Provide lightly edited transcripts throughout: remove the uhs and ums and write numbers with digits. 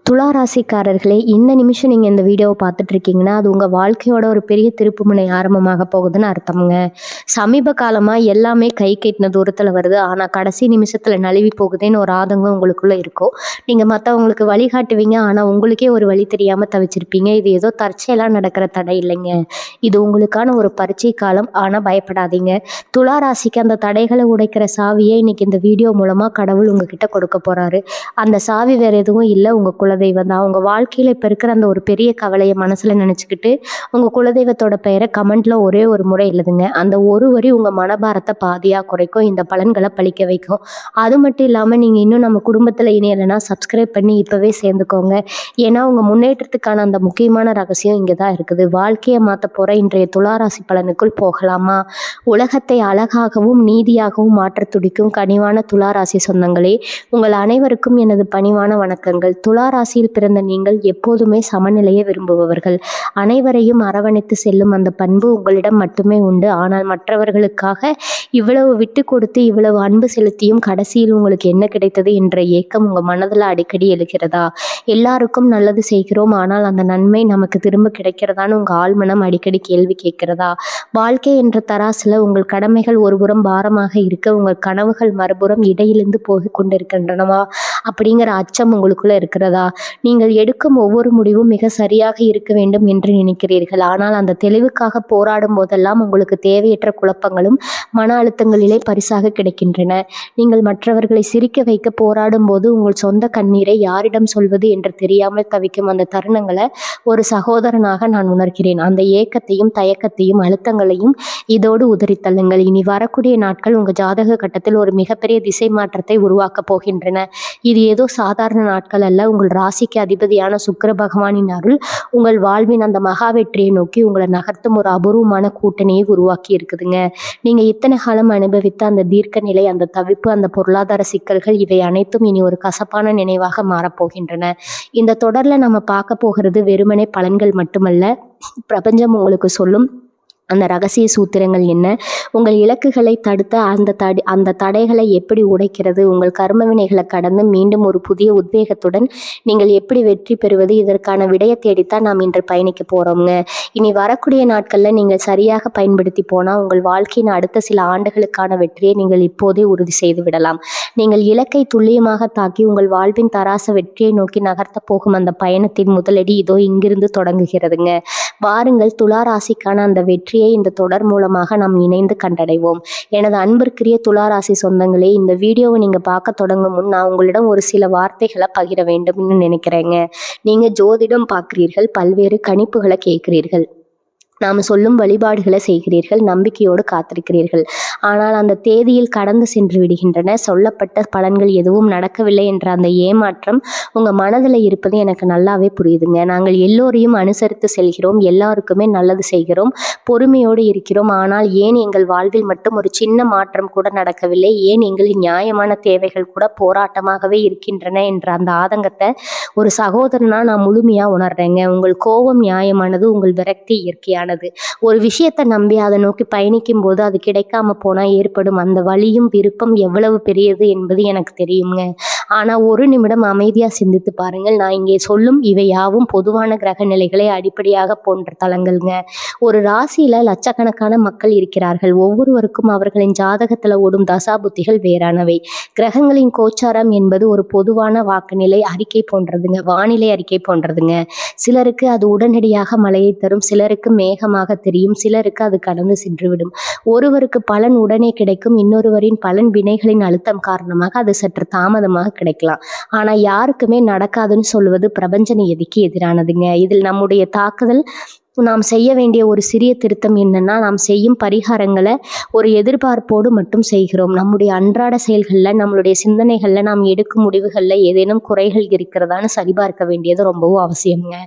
துலா ராசிக்காரர்களே, இந்த நிமிஷம் நீங்க இந்த வீடியோவை பார்த்துட்டு இருக்கீங்கன்னா, அது உங்க வாழ்க்கையோட ஒரு பெரிய திருப்புமுனை ஆரம்பமாக போகுதுன்னு அர்த்தம்ங்க. சமீப காலமா எல்லாமே கை கெட்டின தூரத்துல வருது. ஆனா, கடைசி நிமிஷத்துல நழுவி போகுதேன்னு ஒரு ஆதங்கம் உங்களுக்குள்ள இருக்கும். நீங்க மத்தவங்களுக்கு வழிகாட்டுவீங்க. ஆனா, உங்களுக்கே ஒரு வழி தெரியாம தவிச்சிருப்பீங்க. இது ஏதோ தற்செயலா நடக்கிற தடை இல்லைங்க. இது உங்களுக்கான ஒரு பரீட்சை காலம். ஆனா பயப்படாதீங்க. துலா ராசிக்கு அந்த தடைகளை உடைக்கிற சாவியை இன்னைக்கு இந்த வீடியோ மூலமா கடவுள் உங்ககிட்ட கொடுக்க போறாரு. அந்த சாவி வேற எதுவும் இல்ல, உங்க குலதெய்வம் தான். உங்க வாழ்க்கையில இப்ப இருக்கிற அந்த ஒரு பெரிய கவலைய மனசுல நினைச்சுக்கிட்டு, உங்க குலதெய்வத்தோட பெயர கமெண்ட்ல ஒரே ஒரு முறை எழுதுங்க. அந்த ஒரு வரி உங்க மனபாரத்த பாதியா குறைக்கும். இந்த பலன்கள பலிக்க வைக்கும். அது மட்டும் இல்லாம நீங்க இன்னும் நம்ம குடும்பத்துல இணையலைன்னா சப்ஸ்கிரைப் பண்ணி இப்பவே சேர்ந்துக்கோங்க. ஏன்னா உங்க முன்னேற்றத்துக்கான அந்த முக்கியமான ரகசியம் இங்க தான் இருக்குது. வாழ்க்கைய மாத்தப் போற இன்றைய துளாராசி பலனுக்குள் போகலாமா? உலகத்தை அழகாகவும் நீதியாகவும் மாற்றத் துடிக்கும் கனிவான துளாராசி சொந்தங்களே, உங்கள் அனைவருக்கும் எனது பணிவான வணக்கங்கள். துலா ராசியில் பிறந்த நீங்கள் எப்போதுமே சமநிலையை விரும்புபவர்கள். அனைவரையும் அரவணைத்து செல்லும் அந்த பண்பு உங்களிடம் மட்டுமே உண்டு. ஆனால் மற்றவர்களுக்காக இவ்வளவு விட்டு கொடுத்து இவ்வளவு அன்பு செலுத்தியும் கடைசியில் உங்களுக்கு என்ன கிடைத்தது என்ற ஏக்கம் உங்க மனதில் அடிக்கடி எழுகிறதா? எல்லாருக்கும் நல்லது செய்கிறோம், ஆனால் அந்த நன்மை நமக்கு திரும்ப கிடைக்கிறதான்னு உங்க ஆழ்மனம் அடிக்கடி கேள்வி கேட்கிறதா? வாழ்க்கை என்ற தராசுல உங்கள் கடமைகள் ஒருபுறம் பாரமாக இருக்க, உங்கள் கனவுகள் மறுபுறம் இடையிலிருந்து போய் கொண்டிருக்கின்றனவா அப்படிங்கிற அச்சம் உங்களுக்குள்ள இருக்கிறதா? நீங்கள் எடுக்கும் ஒவ்வொரு முடிவும் மிக சரியாக இருக்க வேண்டும் என்று நினைக்கிறீர்கள். ஆனால் அந்த தெளிவுக்காக போராடும் போதெல்லாம் உங்களுக்கு தேவையற்ற குழப்பங்களும் மன அழுத்தங்களிலே பரிசாக கிடைக்கின்றன. நீங்கள் மற்றவர்களை சிரிக்க வைக்க போராடும் போது உங்கள் சொந்த கண்ணீரை யாரிடம் சொல்வது என்று தெரியாமல் தவிக்கும் அந்த தருணங்களை ஒரு சகோதரனாக நான் உணர்கிறேன். அந்த ஏக்கத்தையும் தயக்கத்தையும் அழுத்தங்களையும் இதோடு உதறித்தள்ளுங்கள். இனி வரக்கூடிய நாட்கள் உங்க ஜாதக கட்டத்தில் ஒரு மிகப்பெரிய திசை மாற்றத்தை உருவாக்கப் போகின்றன. இது ஏதோ சாதாரண நாட்கள் அல்ல. உங்கள் ராசிக்கு அதிபதியான சுக்கிர பகவானின் அருள் உங்கள் வாழ்வின் அந்த மகா வெற்றியை நோக்கி உங்களை நகர்த்தும் ஒரு அபூர்வமான கூட்டணியை உருவாக்கி இருக்குதுங்க. நீங்க இத்தனை காலம் அனுபவித்த அந்த தீர்க்க நிலை, அந்த தவிப்பு, அந்த பொருளாதார சிக்கல்கள், இவை அனைத்தும் இனி ஒரு கசப்பான நினைவாக மாறப்போகின்றன. இந்த தொடர்ல நம்ம பார்க்க போகிறது வெறுமனே பலன்கள் மட்டுமல்ல, பிரபஞ்சம் உங்களுக்கு சொல்லும் அந்த ரகசிய சூத்திரங்கள் என்ன, உங்கள் இலக்குகளை தடுத்த அந்த தடைகளை எப்படி உடைக்கிறது, உங்கள் கர்ம வினைகளை கடந்து மீண்டும் ஒரு புதிய உத்வேகத்துடன் நீங்கள் எப்படி வெற்றி பெறுவது, இதற்கான விடையை தேடித்தான் நாம் இன்று பயணிக்க போறோம்ங்க. இனி வரக்கூடிய நாட்கள்ல நீங்கள் சரியாக பயன்படுத்தி போனா உங்கள் வாழ்க்கையின் அடுத்த சில ஆண்டுகளுக்கான வெற்றியை நீங்கள் இப்போதே உறுதி செய்து விடலாம். நீங்கள் இலக்கை துல்லியமாக தாக்கி உங்கள் வாழ்வின் தராச வெற்றியை நோக்கி நகர்த்த போகும் அந்த பயணத்தின் முதலடி இதோ இங்கிருந்து தொடங்குகிறதுங்க. வாருங்கள், துலா ராசிக்கான அந்த வெற்றியை இந்த தொடர் மூலமாக நாம் இணைந்து கண்டடைவோம். எனது அன்பிற்குரிய துலா ராசி சொந்தங்களே, இந்த வீடியோவை நீங்க பார்க்க தொடங்கும் முன் நான் உங்களிடம் ஒரு சில வார்த்தைகளை பகிர வேண்டும்னு நினைக்கிறேங்க. நீங்க ஜோதிடம் பார்க்கிறீர்கள், பல்வேறு கணிப்புகளை கேட்கிறீர்கள், நாம் சொல்லும் வழிபாடுகளை செய்கிறீர்கள், நம்பிக்கையோடு காத்திருக்கிறீர்கள். ஆனால் அந்த தேதியில் கடந்து சென்று விடுகின்றன. சொல்லப்பட்ட பலன்கள் எதுவும் நடக்கவில்லை என்ற அந்த ஏமாற்றம் உங்க மனதில் இருப்பது எனக்கு நல்லாவே புரியுதுங்க. நாங்கள் எல்லோரையும் அனுசரித்து செல்கிறோம், எல்லாருக்குமே நல்லது செய்கிறோம், பொறுமையோடு இருக்கிறோம். ஆனால் ஏன் எங்கள் வாழ்வில் மட்டும் ஒரு சின்ன மாற்றம் கூட நடக்கவில்லை? ஏன் எங்களின் நியாயமான தேவைகள் கூட போராட்டமாகவே இருக்கின்றன என்ற அந்த ஆதங்கத்தை ஒரு சகோதரனா நான் முழுமையா உணர்றேங்க. உங்கள் கோபம் நியாயமானது, உங்கள் விரக்தி இயற்கையானது. ஒரு விஷயத்தை நம்பி அதை நோக்கி பயணிக்கும் போது அது கிடைக்காம போனா ஏற்படும் அந்த வலியும் விருப்பம் எவ்வளவு பெரியது என்பது எனக்கு தெரியுங்க. ஆனா ஒரு நிமிடம் அமைதியா சிந்தித்து பாருங்கள். நான் இங்கே சொல்லும் இவை யாவும் பொதுவான கிரக நிலைகளை அடிப்படையாக போன்ற தலங்கள்ங்க. ஒரு ராசியில லட்சக்கணக்கான மக்கள் இருக்கிறார்கள். ஒவ்வொருவருக்கும் அவர்களின் ஜாதகத்துல ஓடும் தசாபுத்திகள் வேறானவை. கிரகங்களின் கோச்சாரம் என்பது ஒரு பொதுவான வாக்குநிலை அறிக்கை போன்றதுங்க, வானிலை அறிக்கை போன்றதுங்க. சிலருக்கு அது உடனடியாக மழையை தரும், சிலருக்கு மேகமாக தெரியும், சிலருக்கு அது கடந்து சென்றுவிடும். ஒருவருக்கு பலன் உடனே கிடைக்கும், இன்னொருவரின் பலன் வினைகளின் அழுத்தம் காரணமாக அது சற்று தாமதமாக கிடைக்கலாம். ஆனா யாருக்குமே நடக்காதுன்னு சொல்வது பிரபஞ்ச நியதிக்கு எதிரானதுங்க. இதில் நம்முடைய தாக்குதல் நாம் செய்ய வேண்டிய ஒரு சிறிய திருத்தம் என்னன்னா, நாம் செய்யும் பரிகாரங்களை ஒரு எதிர்பார்ப்போடு மட்டும் செய்கிறோம். நம்முடைய அன்றாட செயல்களில், நம்மளுடைய சிந்தனைகளில், நாம் எடுக்கும் முடிவுகளில் ஏதேனும் குறைகள் இருக்கிறதான்னு சரிபார்க்க வேண்டியது ரொம்பவும் அவசியம்ங்க.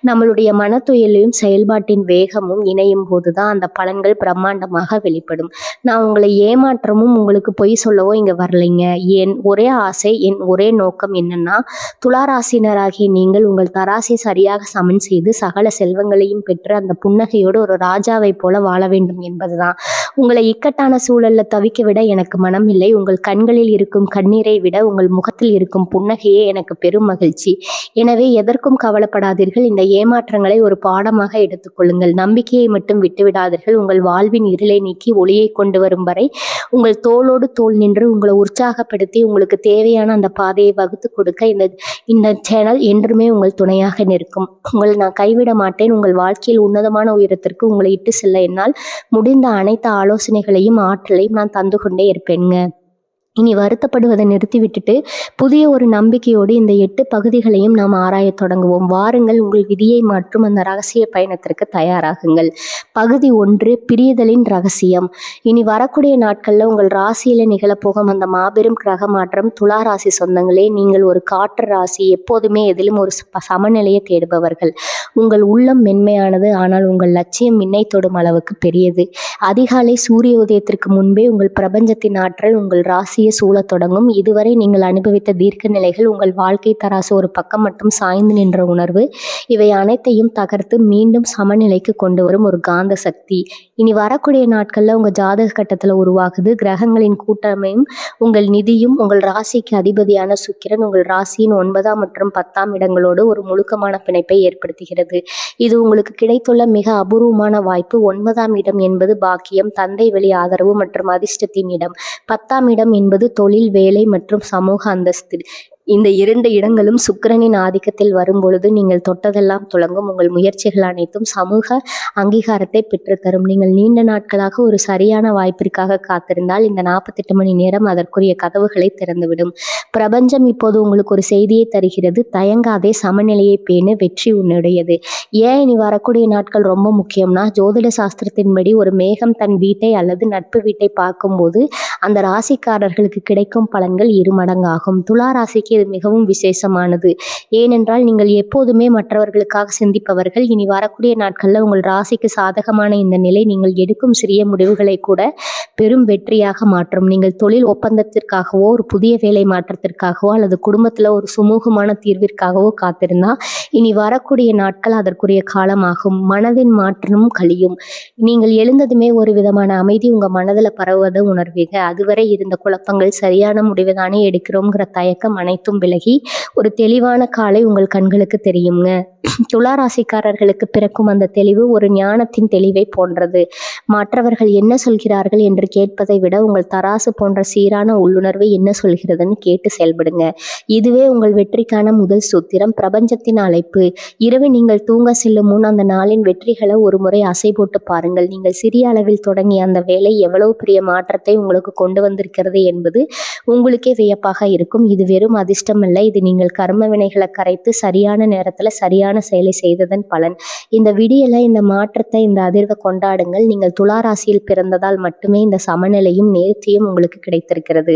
நம்மளுடைய மனத்துயலையும் செயல்பாட்டின் வேகமும் இணையும் போது தான் அந்த பலன்கள் பிரம்மாண்டமாக வெளிப்படும். நான் உங்களை ஏமாற்றமும் உங்களுக்கு பொய் சொல்லவோ இங்கே வரலைங்க. என் ஒரே ஆசை, என் ஒரே நோக்கம் என்னன்னா, துளாராசினராகிய நீங்கள் உங்கள் தராசை சரியாக சமன் செய்து சகல செல்வங்களையும் பெற்று அந்த புன்னகையோடு ஒரு ராஜாவை போல வாழ வேண்டும் என்பதுதான். உங்களை இக்கட்டான சூழல்ல தவிக்க விட எனக்கு மனம் இல்லை. உங்கள் கண்களில் இருக்கும் கண்ணீரை விட உங்கள் முகத்தில் இருக்கும் புன்னகையே எனக்கு பெரும் மகிழ்ச்சி. எனவே எதற்கும் கவலைப்படாதீர்கள். இந்த ஏமாற்றங்களை ஒரு பாடமாக எடுத்துக்கொள்ளுங்கள். நம்பிக்கையை மட்டும் விட்டுவிடாதீர்கள். உங்கள் வாழ்வின் இருளை நீக்கி ஒளியை கொண்டு வரும் வரை உங்கள் தோளோடு தோள் நின்று உங்களை உற்சாகப்படுத்தி உங்களுக்கு தேவையான அந்த பாதையை வகுத்து கொடுக்க இந்த சேனல் என்றுமே உங்கள் துணையாக நிற்கும். உங்களை நான் கைவிட மாட்டேன். உங்கள் வாழ்க்கையில் உன்னதமான உயரத்திற்கு உங்களை இட்டு செல்ல என்னால் முடிந்த அனைத்து ஆலோசனைகளையும் ஆற்றலையும் நான் தந்து கொண்டே இருப்பேங்க. இனி வருத்தப்படுவதை நிறுத்திவிட்டுட்டு புதிய ஒரு நம்பிக்கையோடு இந்த 8 பகுதிகளையும் நாம் ஆராயத் தொடங்குவோம். வாருங்கள், உங்கள் விதியை மாற்றும் அந்த ரகசிய பயணத்திற்கு தயாராகுங்கள். பகுதி 1, பிரிதலின் ரகசியம். இனி வரக்கூடிய நாட்கள்ல உங்கள் ராசியில நிகழப்போகும் அந்த மாபெரும் கிரக மாற்றம். துலா ராசி சொந்தங்களே, நீங்கள் ஒரு காற்று ராசி. எப்போதுமே எதிலும் ஒரு சமநிலையை தேடுபவர்கள். உங்கள் உள்ளம் மென்மையானது, ஆனால் உங்கள் லட்சியம் விண்ணை தொடும் அளவுக்கு பெரியது. அதிகாலை சூரிய உதயத்திற்கு முன்பே உங்கள் பிரபஞ்சத்தின் ஆற்றல் உங்கள் ராசியை சூழத் தொடங்கும். இதுவரை நீங்கள் அனுபவித்த தீர்க்க நிலைகள், உங்கள் வாழ்க்கை தராசு ஒரு பக்கம் மட்டும் சாய்ந்து நின்ற உணர்வு, இவை அனைத்தையும் தகர்த்து மீண்டும் சமநிலைக்கு கொண்டு வரும் ஒரு காந்த சக்தி இனி வரக்கூடிய நாட்கள்ல உங்க ஜாதக கட்டத்துல உருவாகுது. கிரகங்களின் கூட்டமையும் உங்கள் நிதியும் உங்கள் ராசிக்கு அதிபதியான சுக்கிரன் உங்கள் ராசியின் 9ஆம் மற்றும் 10ஆம் இடங்களோடு ஒரு முழுக்கமான பிணைப்பை ஏற்படுத்துகிறது. இது உங்களுக்கு கிடைத்துள்ள மிக அபூர்வமான வாய்ப்பு. 9ஆம் இடம் என்பது பாக்கியம், தந்தை வழி ஆதரவு மற்றும் அதிர்ஷ்டத்தின் இடம். 10ஆம் இடம் என்பது தொழில், வேலை மற்றும் சமூக அந்தஸ்து. இந்த 2 இடங்களும் சுக்கிரனின் ஆதிக்கத்தில் வரும் பொழுது நீங்கள் தொட்டதெல்லாம் துலங்கும். உங்கள் முயற்சிகள் அனைத்தும் சமூக அங்கீகாரத்தை பெற்றுத்தரும். நீங்கள் நீண்ட நாட்களாக ஒரு சரியான வாய்ப்பிற்காக காத்திருந்தால் இந்த 48 மணி நேரம் அதற்குரிய கதவுகளை திறந்துவிடும். பிரபஞ்சம் இப்போது உங்களுக்கு ஒரு செய்தியை தருகிறது. தயங்காதே, சமநிலையை பேணு, வெற்றி உன்னுடையது. ஏன் இனி வரக்கூடிய நாட்கள் ரொம்ப முக்கியம்னா, ஜோதிட சாஸ்திரத்தின்படி ஒரு மேகம் தன் வீட்டை அல்லது நட்பு வீட்டை பார்க்கும்போது அந்த ராசிக்காரர்களுக்கு கிடைக்கும் பலன்கள் 2 மடங்காகும். துலா ராசிக்கு இது மிகவும் விசேஷமானது. ஏனென்றால் நீங்கள் எப்போதுமே மற்றவர்களுக்காக சிந்திப்பவர்கள். இனி வரக்கூடிய நாட்கள்ல உங்கள் ராசிக்கு சாதகமான இந்த நிலை நீங்கள் எடுக்கும் சிறிய முடிவுகளை கூட பெரும் வெற்றியாக மாற்றும். நீங்கள் தொழில் ஒப்பந்தத்திற்காகவோ, ஒரு புதிய வேலை மாற்றத்திற்காகவோ அல்லது குடும்பத்துல ஒரு சுமூகமான தீர்விற்காகவோ காத்திருந்தா இனி வரக்கூடிய நாட்கள் அதற்குரிய காலமாகும். மனதின் மாற்றமும் கழியும். நீங்கள் எழுந்ததுமே ஒரு விதமான அமைதி உங்க மனதில் பரவுவதை உணர்வீங்க. அதுவரை இருந்த குழப்பங்கள், சரியான முடிவுதானே எடுக்கிறோங்கிற தயக்கம் அனைத்தும் விலகி ஒரு தெளிவான காலை உங்கள் கண்களுக்கு தெரியுங்க. துலா ராசிக்காரர்களுக்கு பிறக்கும் அந்த தெளிவு ஒரு ஞானத்தின் தெளிவை போன்றது. மற்றவர்கள் என்ன சொல்கிறார்கள் என்று கேட்பதை விட உங்கள் தராசு போன்ற சீரான உள்ளுணர்வு என்ன சொல்கிறதுன்னு கேட்டு செயல்படுங்க. இதுவே உங்கள் வெற்றிக்கான முதல் சூத்திரம். பிரபஞ்சத்தின் அழைப்பு. இரவு நீங்கள் தூங்க செல்லும் முன் அந்த நாளின் வெற்றிகளை ஒரு முறை அசை போட்டு பாருங்கள். நீங்கள் சிறிய அளவில் தொடங்கிய அந்த வேலை எவ்வளவு பெரிய மாற்றத்தை உங்களுக்கு கொண்டு வந்திருக்கிறது என்பது உங்களுக்கே வியப்பாக இருக்கும். இது வெறும் அதிர்ஷ்டம் அல்ல, இது நீங்கள் கர்ம வினைகளை கரைத்து சரியான நேரத்துல சரியான செயலை செய்ததன் பலன். இந்த விடியல, இந்த மாற்றத்தை, இந்த அதிர்வை கொண்டாடுங்கள். நீங்கள் துலா ராசியில் பிறந்ததால் மட்டுமே இந்த சமநிலையும் நேர்த்தியும் உங்களுக்கு கிடைத்திருக்கிறது.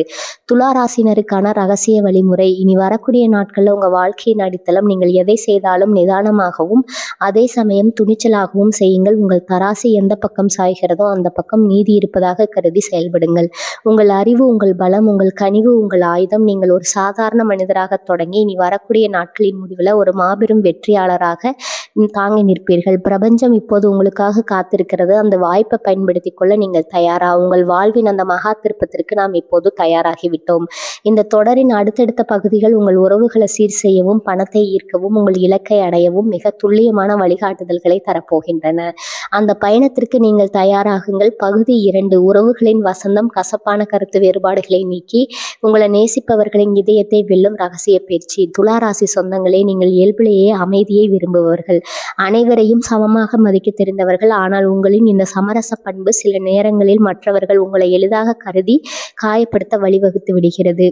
துலா ராசினருக்கான ரகசிய வழிமுறை. இனி வரக்கூடிய நாட்கள்ல உங்க வாழ்க்கையின் அடித்தளம். நீங்கள் எதை செய்தாலும் நிதானமாகவும் அதே சமயம் துணிச்சலாகவும் செய்யுங்கள். உங்கள் தராசு எந்த பக்கம் சாய்கிறதோ அந்த பக்கம் நீதி இருப்பதாக கருதி செயல்படுங்கள். உங்கள் அறிவு உங்கள் பலம், உங்கள் கனிவு உங்கள் ஆயுதம். நீங்கள் ஒரு சாதாரண மனிதராக தொடங்கி இனி வரக்கூடிய நாட்களின் முடிவில் ஒரு மாபெரும் வெற்றியாளராக தாங்கி நிற்பீர்கள். பிரபஞ்சம் இப்போது உங்களுக்காக காத்திருக்கிறது. அந்த வாய்ப்பை பயன்படுத்தி கொள்ள நீங்கள் தயாரா? உங்கள் வாழ்வின் அந்த மகா திருப்பத்திற்கு நாம் இப்போது தயாராகிவிட்டோம். இந்த தொடரின் அடுத்தடுத்த பகுதிகள் உங்கள் உறவுகளை சீர் செய்யவும், பணத்தை ஈர்க்கவும், உங்கள் இலக்கை அடையவும் மிக துல்லியமான வழிகாட்டுதல்களை தரப்போகின்றன. அந்த பயணத்திற்கு நீங்கள் தயாராகுங்கள். பகுதி 2, உறவுகளின் வசந்தம். கசப்பான கருத்து வேறுபாடுகளை நீக்கி உங்களை நேசிப்பவர்களின் இதயத்தை வெல்லும் ரகசிய பயிற்சி. துலா ராசி சொந்தங்களே, நீங்கள் இயல்பிலேயே அமைதியை விரும்புபவர்கள், அனைவரையும் சமமாக மதிக்க தெரிந்தவர்கள். ஆனால் உங்களின் இந்த சமரச பண்பு சில நேரங்களில் மற்றவர்கள் உங்களை எளிதாக கருதி காயப்படுத்த வழிவகுத்து விடுகிறது.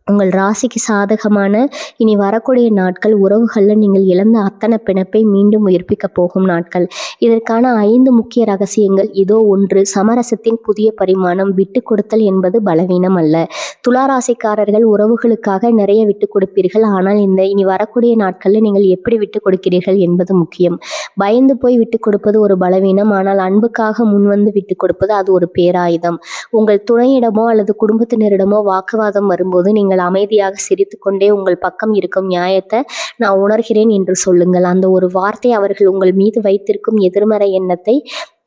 உங்கள் ராசிக்கு சாதகமான இனி வரக்கூடிய நாட்கள் உறவுகளில் நீங்கள் இழந்த அத்தனை பிணைப்பை மீண்டும் உயிர்ப்பிக்க போகும் நாட்கள். இதற்கான 5 முக்கிய ரகசியங்கள் இதோ. 1, சமரசத்தின் புதிய பரிமாணம். விட்டு கொடுத்தல் என்பது பலவீனம் அல்ல. துலா ராசிக்காரர்கள் உறவுகளுக்காக நிறைய விட்டு கொடுப்பீர்கள். ஆனால் இனி வரக்கூடிய நாட்களில் நீங்கள் எப்படி விட்டு கொடுக்கிறீர்கள் என்பது முக்கியம். பயந்து போய் விட்டு கொடுப்பது ஒரு பலவீனம். ஆனால் அன்புக்காக முன்வந்து விட்டு கொடுப்பது அது ஒரு பேராயுதம். உங்கள் துணையிடமோ அல்லது குடும்பத்தினரிடமோ வாக்குவாதம் வரும்போது நீங்கள் அமைதியாக சிரித்து கொண்டே உங்கள் பக்கம் இருக்கும் நியாயத்தை நான் உணர்கிறேன் என்று சொல்லுங்கள். அந்த ஒரு வார்த்தை அவர்கள் உங்கள் மீது வைத்திருக்கும் எதிர்மறை எண்ணத்தை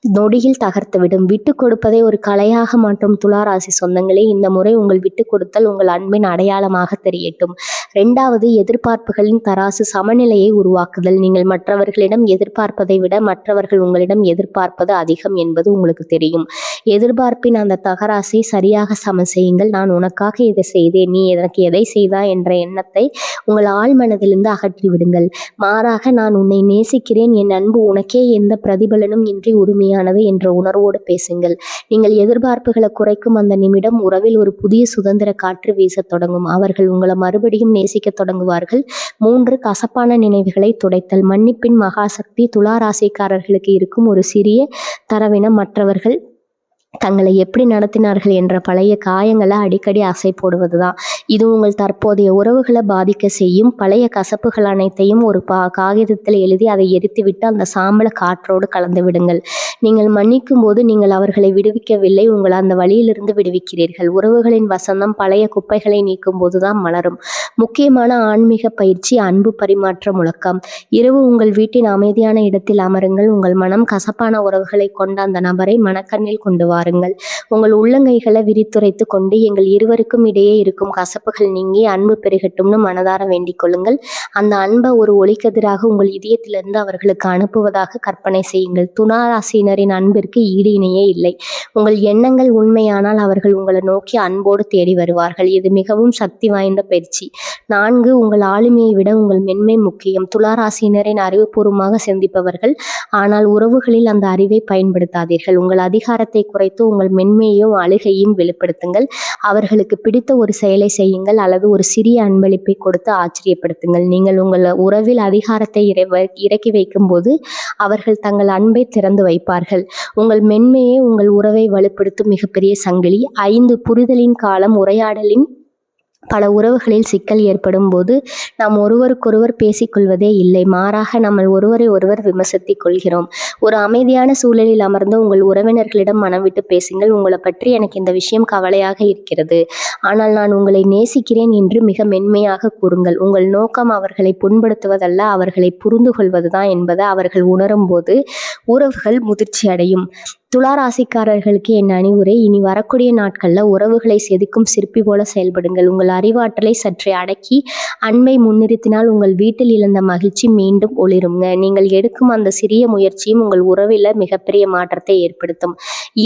நொடியில் தகர்த்துவிடும். விட்டு கொடுப்பதை ஒரு கலையாக மாற்றும் துளாராசி சொந்தங்களே, இந்த முறை உங்கள் விட்டு கொடுத்தல் உங்கள் அன்பின் அடையாளமாக தெரியட்டும். 2வது, எதிர்பார்ப்புகளின் தராசு சமநிலையை உருவாக்குதல். நீங்கள் மற்றவர்களிடம் எதிர்பார்ப்பதை விட மற்றவர்கள் உங்களிடம் எதிர்பார்ப்பது அதிகம் என்பது உங்களுக்கு தெரியும். எதிர்பார்ப்பின் அந்த தகராசை சரியாக சமன் செய்யுங்கள். நான் உனக்காக இதை செய்தேன், நீ எனக்கு எதை செய்தாய் என்ற எண்ணத்தை உங்கள் ஆழ் மனதிலிருந்து அகற்றிவிடுங்கள். மாறாக, நான் உன்னை நேசிக்கிறேன், என் அன்பு உனக்கே எந்த பிரதிபலனும் இன்றி உரிமையானது என்ற உணர்வோடு பேசுங்கள். நீங்கள் எதிர்பார்ப்புகளை குறைக்கும் அந்த நிமிடம் உறவில் ஒரு புதிய சுதந்திர காற்று வீசத் தொடங்கும். அவர்கள் உங்களை மறுபடியும் நேசிக்க தொடங்குவார்கள். 3, கசப்பான நினைவுகளை துடைத்தல். மன்னிப்பின் மகாசக்தி துளாராசிக்காரர்களுக்கு இருக்கும் ஒரு சிறிய தரவினம் மற்றவர்கள் தங்களை எப்படி நடத்தினார்கள் என்ற பழைய காயங்களை அடிக்கடி அசை போடுவது தான். இது உங்கள் தற்போதைய உறவுகளை பாதிக்க செய்யும். பழைய கசப்புகள் அனைத்தையும் ஒரு காகிதத்தில் எழுதி அதை எரித்துவிட்டு அந்த சாம்பலை காற்றோடு கலந்து விடுங்கள். நீங்கள் மன்னிக்கும் போது நீங்கள் அவர்களை விடுவிக்கவில்லை, உங்களை அந்த வழியிலிருந்து விடுவிக்கிறீர்கள். உறவுகளின் வசந்தம் பழைய குப்பைகளை நீக்கும் போதுதான் மலரும். முக்கியமான ஆன்மீக பயிற்சி, அன்பு பரிமாற்ற முழக்கம். இரவு உங்கள் வீட்டின் அமைதியான இடத்தில் அமருங்கள். உங்கள் மனம் கசப்பான உறவுகளை கொண்ட அந்த நபரை மனக்கண்ணில் கொண்டு வாருங்கள். உங்கள் உள்ளங்கைகளை விரித்துரைத்து கொண்டு எங்கள் இருவருக்கும் இடையே இருக்கும் கசப்புகள் நீங்கி அன்பு பெருகட்டும்னு மனதார வேண்டிக் கொள்ளுங்கள். அந்த அன்பை ஒரு ஒளிக்கதிராக உங்கள் இதயத்திலிருந்து அவர்களுக்கு அனுப்புவதாக கற்பனை செய்யுங்கள். துளாராசியினரின் அன்பிற்கு ஈடு இணையே இல்லை. உங்கள் எண்ணங்கள் உண்மையானால் அவர்கள் உங்களை நோக்கி அன்போடு தேடி வருவார்கள். இது மிகவும் சக்தி வாய்ந்த பயிற்சி. 4, உங்கள் ஆளுமையை விட உங்கள் மென்மை முக்கியம். துளாராசியினரின் அறிவுபூர்வமாக சிந்திப்பவர்கள், ஆனால் உறவுகளில் அந்த அறிவை பயன்படுத்தாதீர்கள். உங்கள் அதிகாரத்தை குறைத்து உங்கள் மென்மையையும் அழுகையும் வெளிப்படுத்துங்கள். அவர்களுக்கு பிடித்த ஒரு செயலை செய்யுங்கள் அல்லது ஒரு சிறிய அன்பளிப்பை கொடுத்து ஆச்சரியப்படுத்துங்கள். நீங்கள் உங்கள் உறவில் அதிகாரத்தை இறக்கி வைக்கும் போது அவர்கள் தங்கள் அன்பை திறந்து வைப்பார்கள். உங்கள் மென்மையே உங்கள் உறவை வலுப்படுத்தும் மிகப்பெரிய சங்கிலி. 5, புரிதலின் காலம். உரையாடலின் பல உறவுகளில் சிக்கல் ஏற்படும் போது நாம் ஒருவருக்கொருவர் பேசிக்கொள்வதே இல்லை, மாறாக நம்ம ஒருவரை ஒருவர் விமர்சித்துக் கொள்கிறோம். ஒரு அமைதியான சூழலில் அமர்ந்து உங்கள் உறவினர்களிடம் மனம் விட்டு பேசுங்கள். உங்களை பற்றி எனக்கு இந்த விஷயம் கவலையாக இருக்கிறது, ஆனால் நான் உங்களை நேசிக்கிறேன் என்று மிக மென்மையாக கூறுங்கள். உங்கள் நோக்கம் அவர்களை புண்படுத்துவதல்ல, அவர்களை புரிந்து கொள்வதுதான் என்பதை அவர்கள் உணரும் போது உறவுகள் முதிர்ச்சி அடையும். துளாராசிக்காரர்களுக்கு என் அறிவுரை, இனி வரக்கூடிய நாட்களில் உறவுகளை செதுக்கும் சிற்பி போல செயல்படுங்கள். உங்கள் அறிவாற்றலை சற்றே அடக்கி அன்பை முன்னிறுத்தினால் உங்கள் வீட்டில் இழந்த மகிழ்ச்சி மீண்டும் ஒளிருங்க. நீங்கள் எடுக்கும் அந்த சிறிய முயற்சியும் உங்கள் உறவில் மிகப்பெரிய மாற்றத்தை ஏற்படுத்தும்.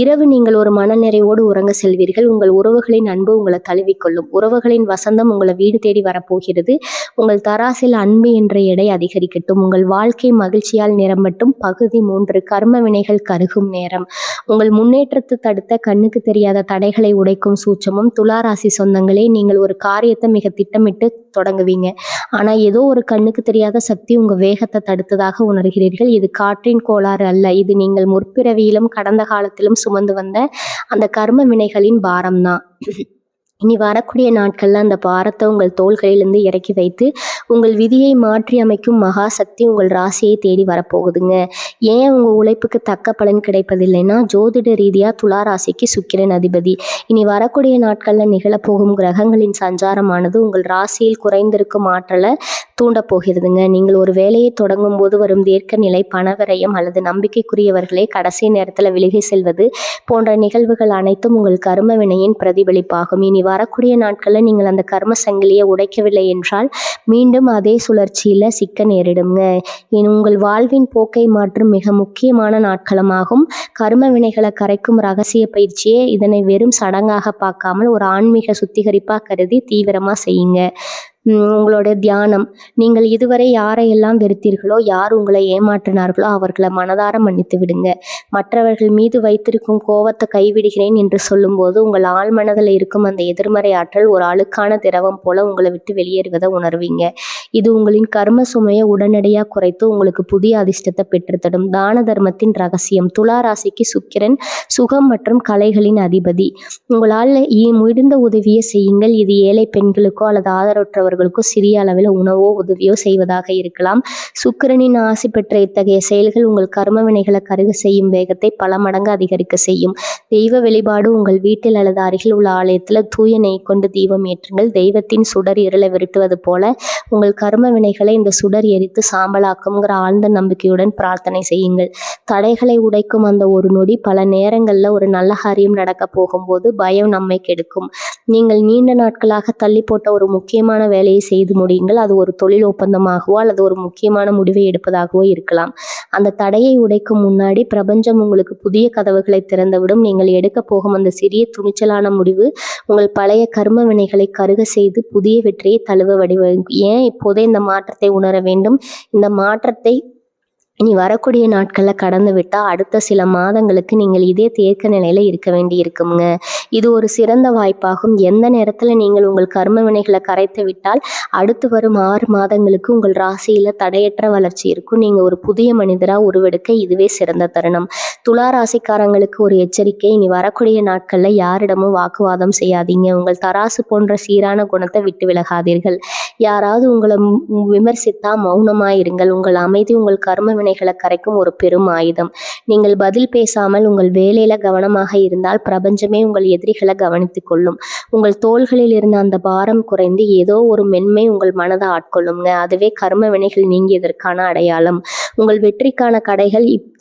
இரவு நீங்கள் ஒரு மனநிறைவோடு உறங்க செல்வீர்கள். உங்கள் உறவுகளின் அன்பு உங்களை தழுவிக்கொள்ளும். உறவுகளின் வசந்தம் உங்களை வீடு தேடி வரப்போகிறது. உங்கள் தராசில் அன்பு என்ற எடை அதிகரிக்கட்டும். உங்கள் வாழ்க்கை மகிழ்ச்சியால் நிரம்பட்டும். பகுதி 3, கர்ம வினைகள் கருகும் நேரம். உங்கள் முன்னேற்றத்தை தடுத்த கண்ணுக்கு தெரியாத தடைகளை உடைக்கும் சூட்சமும். துளாராசி சொந்தங்களே, நீங்கள் ஒரு காரியத்தை மிக திட்டமிட்டு தொடங்குவீங்க, ஆனால் ஏதோ ஒரு கண்ணுக்கு தெரியாத சக்தி உங்கள் வேகத்தை தடுத்ததாக உணர்கிறீர்கள். இது காற்றின் கோளாறு அல்ல, இது நீங்கள் முற்பிறவியிலும் கடந்த காலத்திலும் சுமந்து வந்த அந்த கர்ம வினைகளின் பாரம்தான். இனி வரக்கூடிய நாட்களில் அந்த பாரத்தை உங்கள் தோள்களிலிருந்து இறக்கி வைத்து உங்கள் விதியை மாற்றி அமைக்கும் மகாசக்தி உங்கள் ராசியை தேடி வரப்போகுதுங்க. ஏன் உங்கள் உழைப்புக்கு தக்க பலன் கிடைப்பதில்லைன்னா, ஜோதிட ரீதியாக துளாராசிக்கு சுக்கிரன் அதிபதி. இனி வரக்கூடிய நாட்களில் நிகழப்போகும் கிரகங்களின் சஞ்சாரமானது உங்கள் ராசியில் குறைந்திருக்கும் ஆற்றலை தூண்டப்போகிறதுங்க. நீங்கள் ஒரு வேலையை தொடங்கும் போது வரும் தீர்க்க நிலை, பணவிரயம் அல்லது நம்பிக்கைக்குரியவர்களை கடைசி நேரத்தில் விலகி செல்வது போன்ற நிகழ்வுகள் அனைத்தும் உங்கள் கர்ம வினையின் பிரதிபலிப்பாகும். இனி வரக்கூடிய நாட்களில் நீங்கள் அந்த கர்ம சங்கிலியை உடைக்கவில்லை என்றால் மீண்டும் அதே சுழற்சியில் சிக்க நேரிடுங்க. உங்கள் வாழ்வின் போக்கை மாற்றும் மிக முக்கியமான நாட்களமாகும். கர்ம வினைகளை கரைக்கும் ரகசிய பயிற்சியே இதனை வெறும் சடங்காக பார்க்காமல் ஒரு ஆன்மீக சுத்திகரிப்பாக கருதி தீவிரமாக செய்யுங்க. உங்களோட தியானம். நீங்கள் இதுவரை யாரையெல்லாம் வெறுத்தீர்களோ, யார் உங்களை ஏமாற்றினார்களோ அவர்களை மனதார மன்னித்து விடுங்க. மற்றவர்கள் மீது வைத்திருக்கும் கோபத்தை கைவிடுகிறேன் என்று சொல்லும்போது உங்கள் ஆழ் மனதில் இருக்கும் அந்த எதிர்மறை ஆற்றல் ஒரு அழுக்கான திரவம் போல உங்களை விட்டு வெளியேறுவதை உணர்வீங்க. இது உங்களின் கர்ம சுமையை உடனடியாக குறைத்து உங்களுக்கு புதிய அதிர்ஷ்டத்தை பெற்றுத்தரும். தான தர்மத்தின் ரகசியம். துளாராசிக்கு சுக்கிரன் சுகம் மற்றும் கலைகளின் அதிபதி. உங்களால் முடிந்த உதவியை செய்யுங்கள். இது ஏழை பெண்களுக்கோ அல்லது ஆதரவற்றவர்களுக்கோ அவர்களுக்கும் சிறிய அளவில் உணவோ உதவியோ செய்வதாக இருக்கலாம். சுக்கிரனின் ஆசி பெற்ற இத்தகைய செயல்கள் உங்கள் கர்ம வினைகளை கருக செய்யும் வேகத்தை பல மடங்கு அதிகரிக்க செய்யும். தெய்வ வழிபாடு உங்கள் வீட்டில் அல்லது அருகில் உள்ள ஆலயத்தில் தூய நெய் கொண்டு தீபம் ஏற்றுங்கள். தெய்வத்தின் சுடர் இருளை விரட்டுவது போல உங்கள் கர்ம வினைகளை இந்த சுடர் எரித்து சாம்பலாக்கும்ங்கிற ஆழ்ந்த நம்பிக்கையுடன் பிரார்த்தனை செய்யுங்கள். தடைகளை உடைக்கும் அந்த ஒரு நொடி பல நேரங்களில் ஒரு நல்ல காரியம் நடக்க போகும்போது பயம் நம்மை கெடுக்கும். நீங்கள் நீண்ட நாட்களாக தள்ளி போட்ட ஒரு முக்கியமான வேலையை செய்து முடியுங்கள். அது ஒரு தொழில் ஒப்பந்தமாகவோ அல்லது ஒரு முக்கியமான முடிவை எடுப்பதாகவோ இருக்கலாம். அந்த தடையை உடைக்கும் முன்னாடி பிரபஞ்சம் உங்களுக்கு புதிய கதவுகளை திறந்துவிடும். நீங்கள் எடுக்க போகும் அந்த சிறிய துணிச்சலான முடிவு உங்கள் பழைய கர்ம வினைகளை கருக செய்து புதிய வெற்றியை தழுவ வடிவமைக்கும். ஏன் இப்போதே இந்த மாற்றத்தை உணர வேண்டும்? இந்த மாற்றத்தை இனி வரக்கூடிய நாட்களில் கடந்து விட்டால் அடுத்த சில மாதங்களுக்கு நீங்கள் இதே தேக்க நிலையில் இருக்க வேண்டி இருக்குங்க. இது ஒரு சிறந்த வாய்ப்பாகும். எந்த நேரத்தில் நீங்கள் உங்கள் கர்ம வினைகளை கரைத்து விட்டால் அடுத்து வரும் 6 மாதங்களுக்கு உங்கள் ராசியில் தடையற்ற வளர்ச்சி இருக்கும். நீங்கள் ஒரு புதிய மனிதராக உருவெடுக்க இதுவே சிறந்த தருணம். துலா ராசிக்காரங்களுக்கு ஒரு எச்சரிக்கை: இனி வரக்கூடிய நாட்களில் யாரிடமும் வாக்குவாதம் செய்யாதீங்க. உங்கள் தராசு போன்ற சீரான குணத்தை விட்டு விலகாதீர்கள். யாராவது உங்களை விமர்சித்தா மௌனமாயிருங்கள். உங்கள் அமைதி உங்கள் கர்ம வினைகளை கரைக்கும் ஒரு பெரும் ஆயுதம். நீங்கள் பதில் பேசாமல் உங்கள் வேலையில கவனமாக இருந்தால் பிரபஞ்சமே உங்கள் எதிரிகளை கவனித்துக் கொள்ளும். உங்கள் தோள்களில் இருந்த அந்த பாரம் குறைந்து ஏதோ ஒரு மென்மை உங்கள் மனதை ஆட்கொள்ளுங்க. அதுவே கர்ம வினைகள் நீங்கியதற்கான அடையாளம். உங்கள் வெற்றிக்கான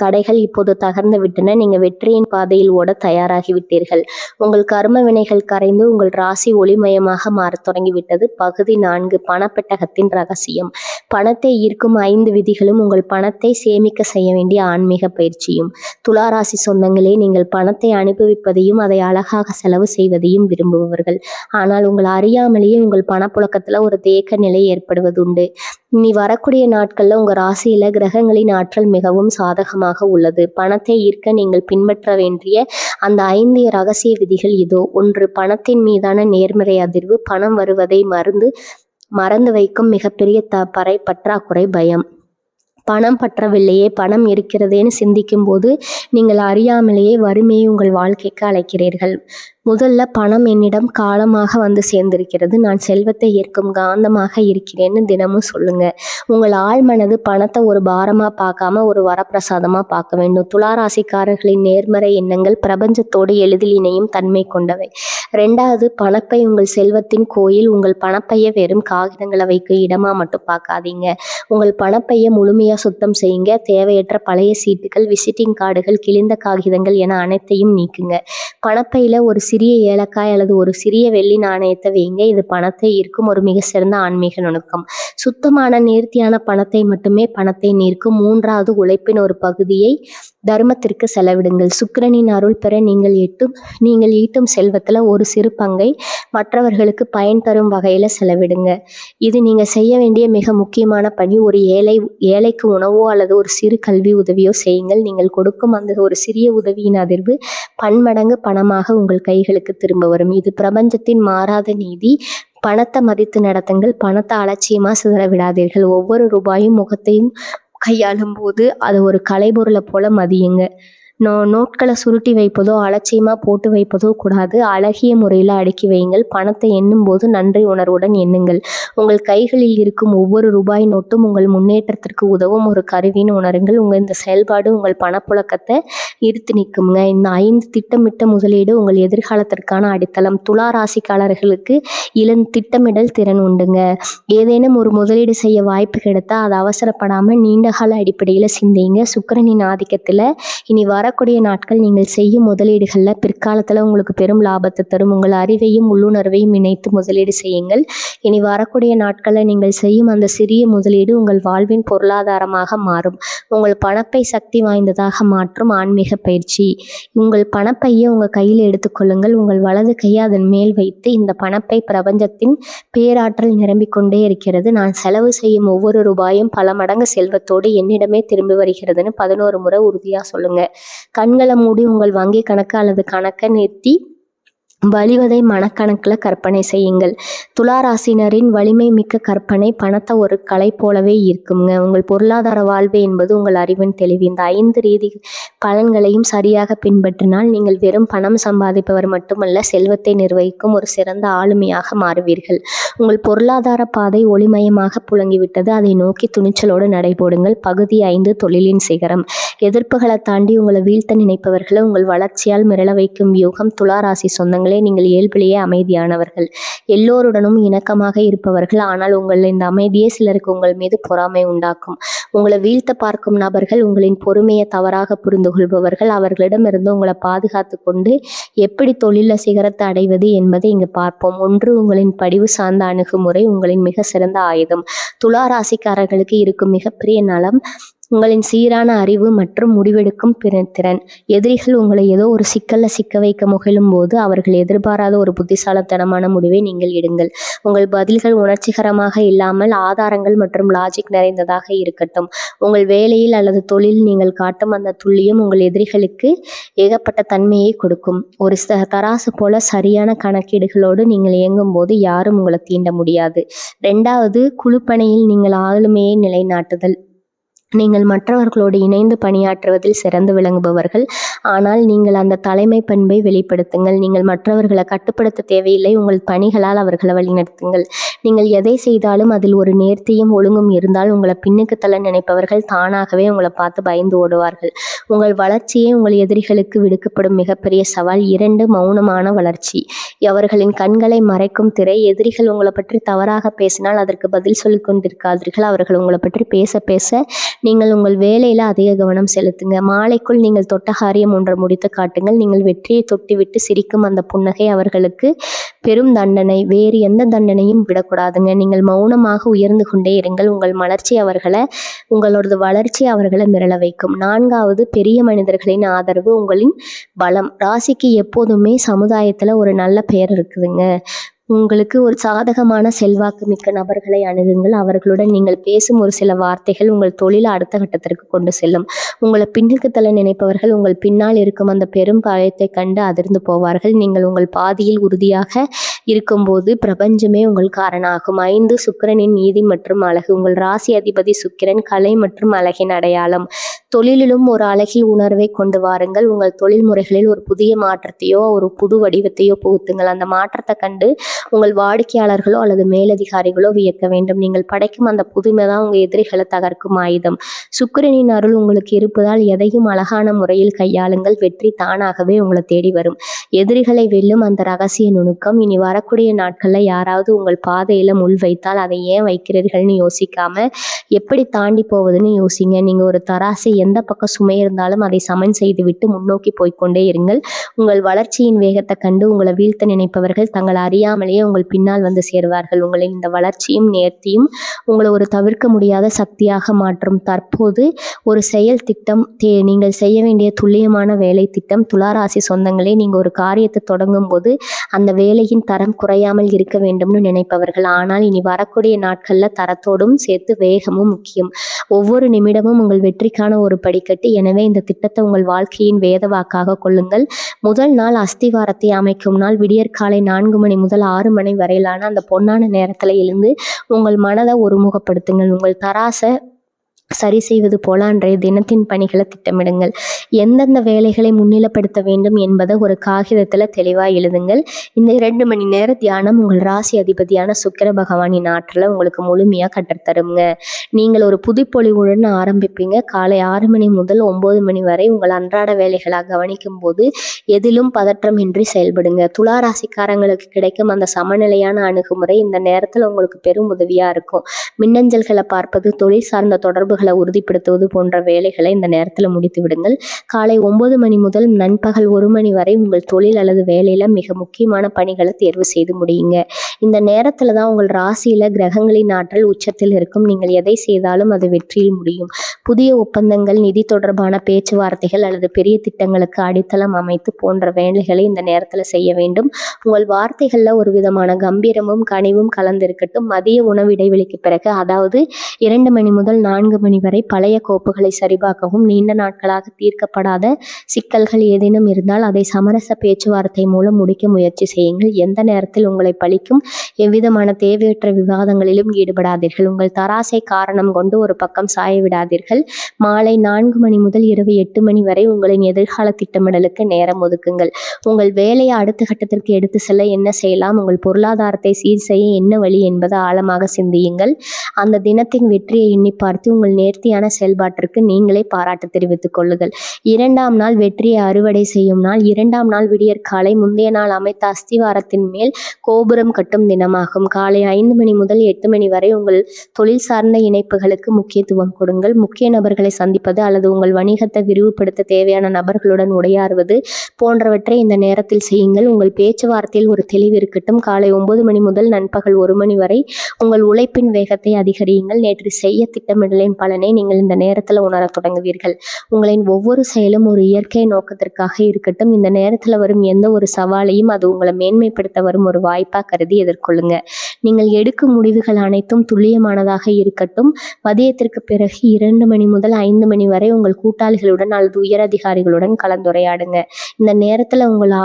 தடைகள் இப்போது தகர்ந்து விட்டன. நீங்க வெற்றியின் பாதையில் ஓட தயாராகி விட்டீர்கள். உங்கள் கர்ம வினைகள் கரைந்து உங்கள் ராசி ஒளிமயமாக மாறத் தொடங்கிவிட்டது. பகுதி 4: பணப்பெட்டகத்தின் ரகசியம். பணத்தை ஈர்க்கும் 5 விதிகளும் உங்கள் பணத்தை சேமிக்க செய்ய வேண்டிய ஆன்மீக பயிற்சியும். துளாராசி சொந்தங்களே, நீங்கள் பணத்தை அனுபவிப்பதையும் அதை அழகாக செலவு செய்வதையும் விரும்புபவர்கள். ஆனால் உங்கள் அறியாமலேயே உங்கள் பணப்புழக்கத்துல ஒரு தேக்க நிலை ஏற்படுவதுண்டு. இனி வரக்கூடிய நாட்கள்ல உங்க ராசியில கிரகங்களின் ஆற்றல் மிகவும் சாதகமாக உள்ளது. பணத்தை ஈர்க்க நீங்கள் பின்பற்ற வேண்டிய அந்த 5 ரகசிய விதிகள் இதோ. 1. பணத்தின் மீதான நேர்மறை அதிர்வு. பணம் வருவதை மறந்து வைக்கும் மிகப்பெரிய பற்றாக்குறை பயம். பணம் பற்றவில்லையே, பணம் இருக்கிறதேன்னு சிந்திக்கும் போது நீங்கள் அறியாமலேயே வறுமையை உங்கள் வாழ்க்கைக்கு அழைக்கிறீர்கள். முதல்ல, பணம் என்னிடம் காலமாக வந்து சேர்ந்திருக்கிறது, நான் செல்வத்தை ஏற்கும் காந்தமாக இருக்கிறேன்னு தினமும் சொல்லுங்க. உங்கள் ஆழ்மனது பணத்தை ஒரு பாரமா பார்க்காம ஒரு வரப்பிரசாதமா பார்க்க வேண்டும். துளாராசிக்காரர்களின் நேர்மறை எண்ணங்கள் பிரபஞ்சத்தோடு எளிதில் இணையும் தன்மை கொண்டவை. 2. பணப்பை உங்கள் செல்வத்தின் கோயில். உங்கள் பணப்பைய வெறும் காகிதங்களை வைக்க இடமா மட்டும் பார்க்காதீங்க. உங்கள் பணப்பைய முழுமையா சுத்தம் செய்யுங்க. தேவையற்ற பழைய சீட்டுகள், விசிட்டிங் கார்டுகள், கிழிந்த காகிதங்கள் என அனைத்தையும் நீக்குங்க. பணப்பையில ஒரு சிறிய ஏலக்காய் அல்லது ஒரு சிறிய வெள்ளி நாணயத்தை வைங்க. இது பணத்தை ஈர்க்கும் ஒரு மிக சிறந்த ஆன்மீக நுணுக்கம். சுத்தமான நேர்த்தியான பணத்தை மட்டுமே பணத்தை நீர்க்கும். 3. உழைப்பின் ஒரு பகுதியை தர்மத்திற்கு செலவிடுங்கள். சுக்கிரனின் அருள் பெற நீங்கள் ஈட்டும் செல்வத்துல ஒரு சிறு பங்கை மற்றவர்களுக்கு பயன் தரும் வகையில செலவிடுங்க. இது நீங்க செய்ய வேண்டிய மிக முக்கியமான பணி. ஒரு ஏழைக்கு உணவோ அல்லது ஒரு சிறு கல்வி உதவியோ செய்யுங்கள். நீங்கள் கொடுக்கும் அந்த ஒரு சிறிய உதவியின் அதிர்வு பன்மடங்கு பணமாக உங்கள் கைகளுக்கு திரும்ப வரும். இது பிரபஞ்சத்தின் மாறாத நீதி. பணத்தை மதித்து நடத்துங்கள். பணத்தை அலட்சியமா சிதற விடாதீர்கள். ஒவ்வொரு ரூபாயும் முகத்தையும் கையாளும் போது அது ஒரு கலைப்பொருளை போல மதியுங்க. நோட்களை சுருட்டி வைப்பதோ அலட்சியமாக போட்டு வைப்பதோ கூடாது. அழகிய முறையில் அடுக்கி வையுங்கள். பணத்தை எண்ணும் போது நன்றி உணர்வுடன் எண்ணுங்கள். உங்கள் கைகளில் இருக்கும் ஒவ்வொரு ரூபாய் நோட்டும் உங்கள் முன்னேற்றத்திற்கு உதவும் ஒரு கருவின்னு உணருங்கள். இந்த செயல்பாடு உங்கள் பணப்புழக்கத்தை ஈர்த்து நிற்குங்க. இந்த 5 திட்டமிட்ட முதலீடு உங்கள் எதிர்காலத்திற்கான அடித்தளம். துலா ராசிக்காரர்களுக்கு திட்டமிடல் திறன் உண்டுங்க. ஏதேனும் ஒரு முதலீடு செய்ய வாய்ப்பு கிடைத்தால் அதை அவசரப்படாமல் நீண்டகால அடிப்படையில் சிந்திங்க. சுக்கிரனின் ஆதிக்கத்தில் இனி வரக்கூடிய நாட்கள் நீங்கள் செய்யும் முதலீடுகளில் பிற்காலத்தில் உங்களுக்கு பெரும் லாபத்தை தரும். உங்கள் அறிவையும் உள்ளுணர்வையும் இணைத்து முதலீடு செய்யுங்கள். இனி வரக்கூடிய நாட்களில் நீங்கள் செய்யும் அந்த சிறிய முதலீடு உங்கள் வாழ்வின் பொருளாதாரமாக மாறும். உங்கள் பணப்பை சக்தி வாய்ந்ததாக மாற்றும் ஆன்மீக பயிற்சி. உங்கள் பணப்பையை உங்கள் கையில் எடுத்துக்கொள்ளுங்கள். உங்கள் வலது கையை அதன் மேல் வைத்து, இந்த பணப்பை பிரபஞ்சத்தின் பேராற்றல் நிரம்பிக்கொண்டே இருக்கிறது. நான் செலவு செய்யும் ஒவ்வொரு ரூபாயும் பல மடங்கு செல்வத்தோடு என்னிடமே திரும்பி வருகிறதுன்னு 11 முறை உறுதியாக சொல்லுங்க. கண்களை மூடி உங்கள் வங்கி கணக்கு அல்லது கணக்கை நிறுத்தி வழிவதை மனக்கணக்கில் கற்பனை செய்யுங்கள். துலா ராசினரின் வலிமை மிக்க கற்பனை பணத்தை ஒரு கலை போலவே இருக்குங்க. உங்கள் பொருளாதார வாழ்வு என்பது உங்கள் அறிவின் தெளிவு. இந்த 5 ரீதி பலன்களையும் சரியாக பின்பற்றினால் நீங்கள் வெறும் பணம் சம்பாதிப்பவர் மட்டுமல்ல, செல்வத்தை நிர்வகிக்கும் ஒரு சிறந்த ஆளுமையாக மாறுவீர்கள். உங்கள் பொருளாதார பாதை ஒளிமயமாக புழங்கிவிட்டது. அதை நோக்கி துணிச்சலோடு நடைபோடுங்கள். பகுதி 5 தொழிலின் சிகரம். எதிர்ப்புகளை தாண்டி உங்களை வீழ்த்த நினைப்பவர்களை உங்கள் வளர்ச்சியால் மிரள வைக்கும் யூகம். துலா ராசி சொந்தங்களே, நீங்கள் இயல்பிலேயே அமைதியானவர்கள், எல்லோருடனும் இணக்கமாக இருப்பவர்கள். ஆனால் உங்கள் இந்த அமைதியே சிலருக்கு உங்கள் மீது பொறாமை உண்டாக்கும். உங்களை வீழ்த்த பார்க்கும் நபர்கள் உங்களின் பொறுமையை தவறாக புரிந்து கொள்பவர்கள். அவர்களிடமிருந்து உங்களை பாதுகாத்து கொண்டு எப்படி தொழில சிகரத்தை அடைவது என்பதை இங்கு பார்ப்போம். 1. உங்களின் படிவு சார்ந்த அணுகுமுறை உங்களின் மிக சிறந்த ஆயுதம். துலா ராசிக்காரர்களுக்கு இருக்கும் மிகப்பெரிய நலம் உங்களின் சீரான அறிவு மற்றும் முடிவெடுக்கும் திறன். எதிரிகள் உங்களை ஏதோ ஒரு சிக்கல்ல சிக்க வைக்க முயலும் போது அவர்கள் எதிர்பாராத ஒரு புத்திசாலித்தனமான முடிவை நீங்கள் எடுங்கள். உங்கள் பதில்கள் உணர்ச்சிகரமாக இல்லாமல் ஆதாரங்கள் மற்றும் லாஜிக் நிறைந்ததாக இருக்கட்டும். உங்கள் வேலையில் அல்லது தொழில் நீங்கள் காட்டும் அந்த துல்லியம் உங்கள் எதிரிகளுக்கு ஏகப்பட்ட தன்மையை கொடுக்கும். ஒரு தராசு போல சரியான கணக்கீடுகளோடு நீங்கள் இயங்கும் போது யாரும் உங்களை தீண்ட முடியாது. 2. குழுப்பணியில் நீங்கள் ஆளுமையை நிலைநாட்டுதல். நீங்கள் மற்றவர்களோடு இணைந்து பணியாற்றுவதில் சிறந்து விளங்குபவர்கள். ஆனால் நீங்கள் அந்த தலைமை பண்பை வெளிப்படுத்துங்கள். நீங்கள் மற்றவர்களை கட்டுப்படுத்த தேவையில்லை. உங்கள் பணிகளால் அவர்களை வழிநடத்துங்கள். நீங்கள் எதை செய்தாலும் அதில் ஒரு நேர்த்தியும் ஒழுங்கும் இருந்தால் உங்களை பின்னுக்கு தள்ள நினைப்பவர்கள் தானாகவே உங்களை பார்த்து பயந்து ஓடுவார்கள். உங்கள் வளர்ச்சியே உங்கள் எதிரிகளுக்கு விடுக்கப்படும் மிகப்பெரிய சவால். 2. மௌனமான வளர்ச்சி. அவர்களின் கண்களை மறைக்கும் திரை. எதிரிகள் உங்களை பற்றி தவறாக பேசினால் அதற்கு பதில் சொல்லிக் கொண்டிருக்காதீர்கள். அவர்கள் உங்களை பற்றி பேச பேச நீங்கள் உங்கள் வேலையில் அதிக கவனம் செலுத்துங்க. மாலைக்குள் நீங்கள் தொட்ட காரியம் ஒன்றை முடித்து காட்டுங்கள். நீங்கள் வெற்றியை தொட்டுவிட்டு சிரிக்கும் அந்த புன்னகை அவர்களுக்கு பெரும் தண்டனை. வேறு எந்த தண்டனையும் விடக்கூடாதுங்க. நீங்கள் மௌனமாக உயர்ந்து கொண்டே இருங்கள். உங்களோட வளர்ச்சி அவர்களை மிரள வைக்கும். 4. பெரிய மனிதர்களின் ஆதரவு உங்களின் பலம். ராசிக்கு எப்போதுமே சமுதாயத்தில் ஒரு நல்ல பெயர் இருக்குதுங்க. உங்களுக்கு ஒரு சாதகமான செல்வாக்கு மிக்க நபர்களை அணுகுங்கள். அவர்களுடன் நீங்கள் பேசும் ஒரு சில வார்த்தைகள் உங்கள் தொழிலை அடுத்த கட்டத்திற்கு கொண்டு செல்லும். உங்களை பின்னுக்கு தள்ள நினைப்பவர்கள் உங்கள் பின்னால் இருக்கும் அந்த பெரும் பாயத்தை கண்டு அதிர்ந்து போவார்கள். நீங்கள் உங்கள் பாதியில் உறுதியாக இருக்கும்போது பிரபஞ்சமே உங்கள் காரணமாகும். 5. சுக்கிரனின் நீதி மற்றும் அழகு. உங்கள் ராசி அதிபதி சுக்கிரன் கலை மற்றும் அழகின் அடையாளம். தொழிலிலும் ஒரு அழகிய உணர்வை கொண்டு வாருங்கள். உங்கள் தொழில் முறைகளில் ஒரு புதிய மாற்றத்தையோ ஒரு புது வடிவத்தையோ புகுத்துங்கள். அந்த மாற்றத்தை கண்டு உங்கள் வாடிக்கையாளர்களோ அல்லது மேலதிகாரிகளோ வியக்க வேண்டும். நீங்கள் படைக்கும் அந்த புதுமை தான் உங்கள் எதிரிகளை தகர்க்கும் ஆயுதம். சுக்கிரனின் அருள் உங்களுக்கு இருப்பதால் எதையும் அழகான முறையில் கையாளுங்கள். வெற்றி தானாகவே உங்களை தேடி வரும். எதிரிகளை வெல்லும் அந்த ரகசிய நுணுக்கம். இனி வரக்கூடிய நாட்களில் யாராவது உங்கள் பாதையில் முள் வைத்தால் அதை ஏன் வைக்கிறீர்கள்னு யோசிக்காம எப்படி தாண்டி போவதுன்னு யோசிங்க. நீங்கள் ஒரு தராசை எந்த பக்கம் சுமை இருந்தாலும் அதை சமன் செய்துவிட்டு முன்னோக்கி போய்கொண்டே இருங்கள். உங்கள் வளர்ச்சியின் வேகத்தை கண்டு உங்களை வீழ்த்த நினைப்பவர்கள் தங்கள் அறியாமலேயே உங்கள் பின்னால் வந்து சேருவார்கள். உங்களின் இந்த வளர்ச்சியும் நேர்த்தியும் உங்களை ஒரு தவிர்க்க முடியாத சக்தியாக மாற்றும். தற்போது ஒரு செயல் திட்டம் நீங்கள் செய்ய வேண்டிய துல்லியமான வேலை திட்டம். துளாராசி சொந்தங்களே, நீங்கள் ஒரு காரியத்தை தொடங்கும் போது அந்த வேலையின் தரம் குறையாமல் இருக்க வேண்டும்னு நினைப்பவர்கள். ஆனால் இனி வரக்கூடிய நாட்களில் தரத்தோடும் சேர்த்து வேகமும் முக்கியம். ஒவ்வொரு நிமிடமும் உங்கள் வெற்றிக்கான ஒரு படிக்கட்டு. எனவே இந்த திட்டத்தை உங்கள் வாழ்க்கையின் வேத வாக்காக கொள்ளுங்கள். முதல் நாள் அஸ்திவாரத்தை அமைக்கும் நாள். விடியற்காலை 4 மணி முதல் 6 மணி வரையிலான அந்த பொன்னான நேரத்தில் எழுந்து உங்கள் மனதை ஒருமுகப்படுத்துங்கள். உங்கள் தராசை சரி செய்வது போல அன்றைய தினத்தின் பணிகளை திட்டமிடுங்கள். எந்தெந்த வேலைகளை முன்னிலைப்படுத்த வேண்டும் என்பதை ஒரு காகிதத்தில் தெளிவாக எழுதுங்கள். இந்த 2 மணி நேர தியானம் உங்கள் ராசி அதிபதியான சுக்கிர பகவானின் ஆற்றலை உங்களுக்கு முழுமையாக கற்றுத்தருங்க. நீங்கள் ஒரு புதுப்பொழிவுடன் ஆரம்பிப்பீங்க. காலை 6 மணி முதல் 9 மணி வரை உங்கள் அன்றாட வேலைகளாக கவனிக்கும் போது எதிலும் பதற்றமின்றி செயல்படுங்க. துலா ராசிக்காரங்களுக்கு கிடைக்கும் அந்த சமநிலையான அணுகுமுறை இந்த நேரத்தில் உங்களுக்கு பெரும் உதவியாக இருக்கும். மின்னஞ்சல்களை பார்ப்பது, தொழில் சார்ந்த தொடர்புகளை உறுதிப்படுத்துவது போன்ற வேலைகளை இந்த நேரத்தில் முடித்து விடுங்கள். காலை 9 மணி முதல் நண்பகல் 1 மணி வரை உங்கள் தொழில் அல்லது வேலையில மிக முக்கியமான பணிகளை தேர்வு செய்து முடியுங்க. இந்த நேரத்துல தான் உங்கள் ராசியில கிரகங்களின் ஆற்றல் உச்சத்தில் இருக்கும். நீங்கள் எதை செய்தாலும் அது வெற்றியில் முடியும். புதிய ஒப்பந்தங்கள், நிதி தொடர்பான பேச்சுவார்த்தைகள் அல்லது பெரிய திட்டங்களுக்கு அடித்தளம் அமைத்து போன்ற வேலைகளை இந்த நேரத்தில் செய்ய வேண்டும். உங்கள் வார்த்தைகளில் ஒரு விதமான கம்பீரமும் கனிவும் கலந்திருக்கட்டும். மதிய உணவு இடைவெளிக்கு பிறகு, அதாவது 2 மணி முதல் 4 மணி மணி வரை பழைய கோப்புகளை சரிபார்க்கவும், நீண்ட நாட்களாக தீர்க்கப்படாத சிக்கல்கள் ஏதேனும் இருந்தால் அதை சமரச பேச்சுவார்த்தை மூலம் முடிக்க முயற்சி செய்யுங்கள். எந்த நேரத்தில் உங்களை பழிக்கும் எவ்விதமான தேவையற்ற விவாதங்களிலும் ஈடுபடாதீர்கள். உங்கள் தராசை காரணம் கொண்டு ஒரு பக்கம் சாய விடாதீர்கள். மாலை 4 மணி முதல் இரவு 8 மணி வரை உங்களின் எதிர்கால திட்டமிடலுக்கு நேரம் ஒதுக்குங்கள். உங்கள் வேலையை அடுத்த கட்டத்திற்கு எடுத்து செல்ல என்ன செய்யலாம், உங்கள் பொருளாதாரத்தை சீர் செய்ய என்ன வழி என்பதை ஆழமாக சிந்தியுங்கள். அந்த தினத்தின் வெற்றியை எண்ணி பார்த்து உங்கள் நேர்த்தியான செயல்பாட்டிற்கு நீங்களே பாராட்டு தெரிவித்துக் கொள்ளுங்கள். 2ஆம் நாள் வெற்றியை அறுவடை செய்யும் நாள். 2ஆம் நாள் விடியற்காலை முந்தைய நாள் அமைத்த அஸ்திவாரத்தின் மேல் கோபுரம் கட்டும் தினமாகும். காலை 5 மணி முதல் 8 மணி வரை உங்கள் தொழில் சார்ந்த இணைப்புகளுக்கு முக்கியத்துவம் கொடுங்கள். முக்கிய நபர்களை சந்திப்பது அல்லது உங்கள் வணிகத்தை விரிவுபடுத்த தேவையான நபர்களுடன் உரையாடுவது போன்றவற்றை இந்த நேரத்தில் செய்யுங்கள். உங்கள் பேச்சுவார்த்தையில் ஒரு தெளிவு இருக்கட்டும். காலை 9 மணி முதல் நண்பகல் 1 மணி வரை உங்கள் உழைப்பின் வேகத்தை அதிகரியுங்கள். நேற்று செய்ய திட்டமிடலின் பலனை நீங்கள் இந்த நேரத்தில் உணரத் தொடங்குவீர்கள். உங்களின் ஒவ்வொரு செயலும் ஒரு இயற்கை நோக்கத்திற்காக இருக்கட்டும். இந்த நேரத்தில் வரும் எந்த ஒரு சவாலையும் அது உங்களை மேன்மைப்படுத்த வரும் ஒரு வாய்ப்பாக கருதி எதிர்கொள்ளுங்க. நீங்கள் எடுக்கும் முடிவுகள் அனைத்தும் துல்லியமானதாக இருக்கட்டும். மதியத்திற்கு பிறகு 2 மணி முதல் 5 மணி வரை உங்கள் கூட்டாளிகளுடன் அல்லது உயரதிகாரிகளுடன் கலந்துரையாடுங்க. இந்த நேரத்தில் உங்கள்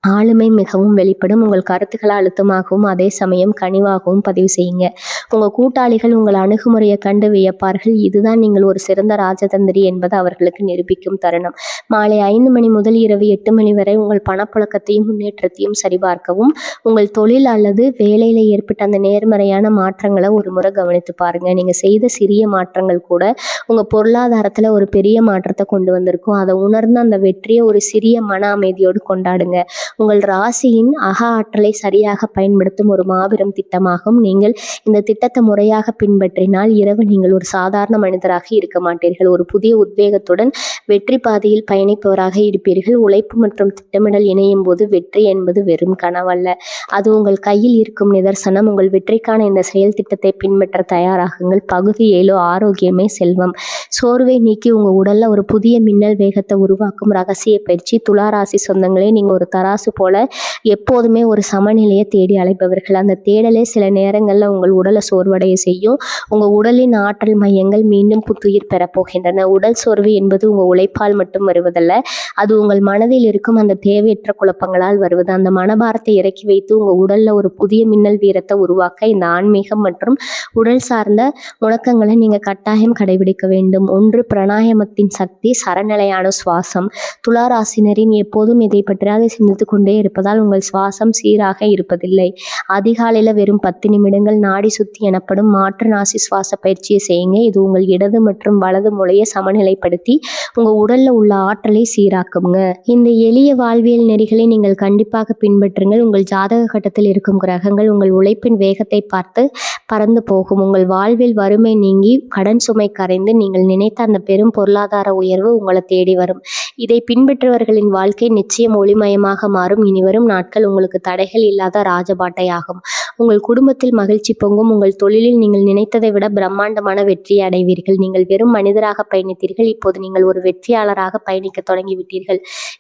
ஆளுமை மிகவும் வெளிப்படும். உங்கள் கருத்துக்களை அழுத்தமாகவும் அதே சமயம் கனிவாகவும் பதிவு செய்யுங்க. உங்கள் கூட்டாளிகள் உங்கள் அணுகுமுறையை கண்டு வியப்பார்கள். இதுதான் நீங்கள் ஒரு சிறந்த ராஜதந்திரி என்பது அவர்களுக்கு நிரூபிக்கும் தருணம். மாலை 5 மணி முதல் இரவு 8 மணி வரை உங்கள் பணப்புழக்கத்தையும் முன்னேற்றத்தையும் சரிபார்க்கவும். உங்கள் தொழில் அல்லது வேலையில் ஏற்பட்ட அந்த நேர்மறையான மாற்றங்களை ஒரு முறை கவனித்து பாருங்க. நீங்கள் செய்த சிறிய மாற்றங்கள் கூட உங்கள் பொருளாதாரத்தில் ஒரு பெரிய மாற்றத்தை கொண்டு வந்திருக்கும். அதை உணர்ந்து அந்த வெற்றியை ஒரு சிறிய மன அமைதியோடு கொண்டாடுங்க. உங்கள் ராசியின் அக ஆற்றலை சரியாக பயன்படுத்தும் ஒரு மாபெரும் திட்டமாகும். நீங்கள் இந்த திட்டத்தை முறையாக பின்பற்றினால் இரவு நீங்கள் ஒரு சாதாரண மனிதராக இருக்க மாட்டீர்கள். ஒரு புதிய உத்வேகத்துடன் வெற்றி பாதையில் பயணிப்பவராக இருப்பீர்கள். உழைப்பு மற்றும் திட்டமிடல் இணையும் போது வெற்றி என்பது வெறும் கனவல்ல, அது உங்கள் கையில் இருக்கும் நிதர்சனம். உங்கள் வெற்றிக்கான இந்த செயல் திட்டத்தை பின்பற்ற தயாராகுங்கள். பகுதி 7 ஆரோக்கியமே செல்வம். சோர்வை நீக்கி உங்கள் உடல்ல ஒரு புதிய மின்னல் வேகத்தை உருவாக்கும் ரகசிய பயிற்சி. துளாராசி சொந்தங்களே, நீங்க ஒரு தராசு போல எப்போதுமே ஒரு சமநிலையை தேடி அழைப்பவர்கள். அந்த தேடலே சில நேரங்களில் உங்கள் உடலை சோர்வடைய செய்யும். உங்கள் உடலின் ஆற்றல் மையங்கள் மீண்டும் புத்துயிர் பெறப்போகின்றன. உடல் சோர்வு என்பது உங்கள் உழைப்பால் மட்டும் வருவதல்ல, அது உங்கள் மனதில் இருக்கும் அந்த தேவையற்ற குழப்பங்களால் வருவது. அந்த மனபாரத்தை இறக்கி வைத்து உங்கள் உடல்ல ஒரு புதிய மின்னல் வீரத்தை உருவாக்க இந்த ஆன்மீகம் மற்றும் உடல் சார்ந்த முழக்கங்களை நீங்கள் கட்டாயம் கடைபிடிக்க வேண்டும். 1. பிராணாயாமத்தின் சக்தி. சரநிலையான சுவாசம். துளாராசினரின் எப்போதும் இதை பற்றியாக சிந்தித்து கொண்டே இருப்பதால் உங்கள் சுவாசம் சீராக இருப்பதில்லை. அதிகாலையில் வெறும் 10 நிமிடங்கள் நாடி சுத்தி எனப்படும் மாற்று நாசி சுவாச பயிற்சியை செய்யுங்க. இது உங்கள் இடது மற்றும் வலது மூளையை சமநிலைப்படுத்தி உங்கள் உடல்ல உள்ள ஆற்றலை சீராக்குங்க. இந்த எளிய வாழ்வியல் நெறிகளை நீங்கள் கண்டிப்பாக பின்பற்றுங்கள். உங்கள் ஜாதக கட்டத்தில் இருக்கும் கிரகங்கள் உங்கள் உழைப்பின் வேகத்தை பார்த்து பறந்து போகும். உங்கள் வாழ்வில் வறுமை நீங்கி கடன் சுமை கரைந்து நீங்கள் நினைத்த அந்த பெரும் பொருளாதார உயர்வு உங்களை தேடி வரும். இதை பின்பற்றுவர்களின் வாழ்க்கை நிச்சயம் ஒளிமயமாக மாறும். இனிவரும் நாட்கள் உங்களுக்கு தடைகள் இல்லாத ராஜபாட்டையாகும். உங்கள் குடும்பத்தில் மகிழ்ச்சி பொங்கும். உங்கள் தொழிலில் நீங்கள் நினைத்ததை விட பிரம்மாண்டமான வெற்றியை அடைவீர்கள். நீங்கள் வெறும் மனிதராக பயணித்தீர்கள், இப்போது நீங்கள் ஒரு வெற்றியாளராக பயணிக்க தொடங்கிவிட்டீர்கள்.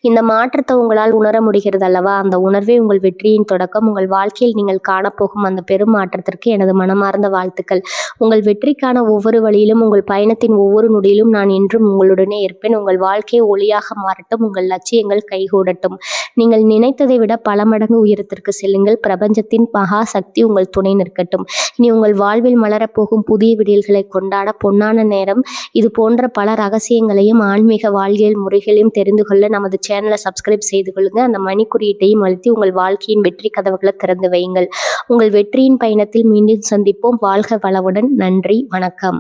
இந்த மாற்றத்தை உங்களால் உணர முடிகிறது அல்லவா? அந்த உணர்வே உங்கள் வெற்றியின் தொடக்கம். உங்கள் வாழ்க்கையில் நீங்கள் காணப்போகும் அந்த பெரும் மாற்றத்திற்கு எனது மனமார்ந்த வாழ்த்துக்கள். உங்கள் வெற்றிக்கான ஒவ்வொரு வழியிலும், உங்கள் பயணத்தின் ஒவ்வொரு நொடியிலும் நான் என்றும் உங்களுடனே இருப்பேன். உங்கள் வாழ்க்கையை ஒளியாக மாறட்டும். உங்கள் லட்சியங்கள் கைகூடட்டும். நீங்கள் நினைத்ததை விட பல மடங்கு உயரத்திற்கு செல்லுங்கள். பிரபஞ்சத்தின் மகா சக்தி உங்கள் துணை நிற்கட்டும். இனி உங்கள் வாழ்வில் மலரப்போகும் புதிய விடியல்களை கொண்டாட பொன்னான நேரம். இது போன்ற பல ரகசியங்களையும் ஆன்மீக வாழ்வியல் முறைகளையும் தெரிந்து கொள்ள நமது சேனலை சப்ஸ்கிரைப் செய்து கொள்ளுங்க. அந்த மணி குறியீட்டையும் அழுத்தி உங்கள் வாழ்க்கையின் வெற்றி கதவுகளை திறந்து வையுங்கள். உங்கள் வெற்றியின் பயணத்தில் மீண்டும் சந்திப்போம். வாழ்க வளமுடன். நன்றி, வணக்கம்.